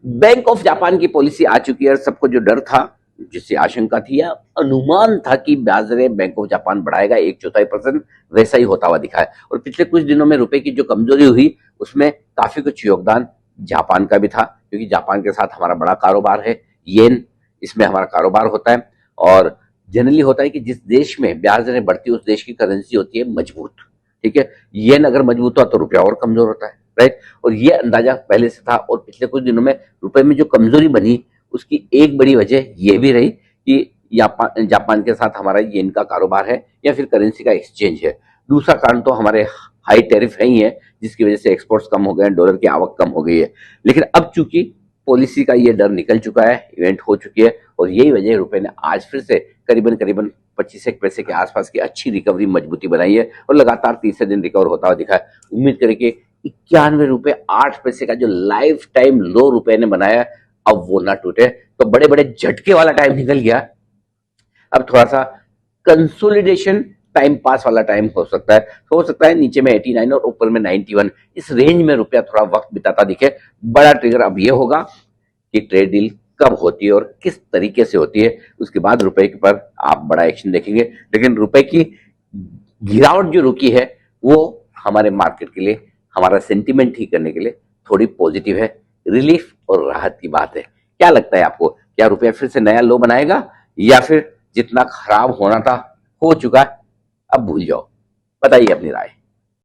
Bank of Japan की policy आ चुकी है। सबको जो डर था, जिससे आशंका थी या अनुमान था कि ब्याज दरें बैंक ऑफ जापान बढ़ाएगा 1/4%, वैसा ही होता हुआ दिखा है। और पिछले कुछ दिनों में रुपए की जो कमजोरी हुई उसमें काफी कुछ योगदान जापान का भी था, क्योंकि जापान के साथ हमारा बड़ा कारोबार है, येन, इसमें हमारा कारोबार होता है। और जनरली होता है कि जिस देश में ब्याज दरें बढ़ती है उस देश की करेंसी होती है मजबूत, ठीक है। येन अगर मजबूत हुआ तो रुपया और कमजोर होता है, राइट। और ये अंदाजा पहले से था। और पिछले कुछ दिनों में रुपए में जो कमजोरी बनी उसकी एक बड़ी वजह यह भी रही कि जापान के साथ हमारा येन का कारोबार है या फिर करेंसी का एक्सचेंज है। दूसरा कारण तो हमारे हाई टैरिफ है ही है, जिसकी वजह से एक्सपोर्ट्स कम हो गए हैं, डॉलर की आवक कम हो गई है। लेकिन अब चूंकि पॉलिसी का ये डर निकल चुका है, इवेंट हो चुकी है, और यही वजह रुपए ने आज फिर से करीबन करीबन 25 पैसे के आसपास की अच्छी रिकवरी मजबूती बनाई है और लगातार तीसरे दिन रिकवर होता हुआ दिखा है। उम्मीद करें कि 91 रुपए 8 पैसे का जो लाइफ टाइम लो रुपए ने बनाया अब वो ना टूटे। तो बड़े बड़े झटके वाला टाइम निकल गया, अब थोड़ा सा कंसोलिडेशन टाइम पास वाला टाइम हो सकता है नीचे में 89 और ऊपर में 91, इस रेंज में रुपया थोड़ा वक्त बिताता दिखे। बड़ा ट्रिगर अब ये होगा कि ट्रेड डील कब होती है और किस तरीके से होती है, उसके बाद रुपए के पर आप बड़ा एक्शन देखेंगे। लेकिन रुपए की गिरावट जो रुकी है वो हमारे मार्केट के लिए, हमारा सेंटीमेंट ठीक करने के लिए थोड़ी पॉजिटिव है, रिलीफ और राहत की बात है। क्या लगता है आपको, क्या रुपया फिर से नया लो बनाएगा या फिर जितना खराब होना था हो चुका है, अब भूल जाओ? बताइए अपनी राय।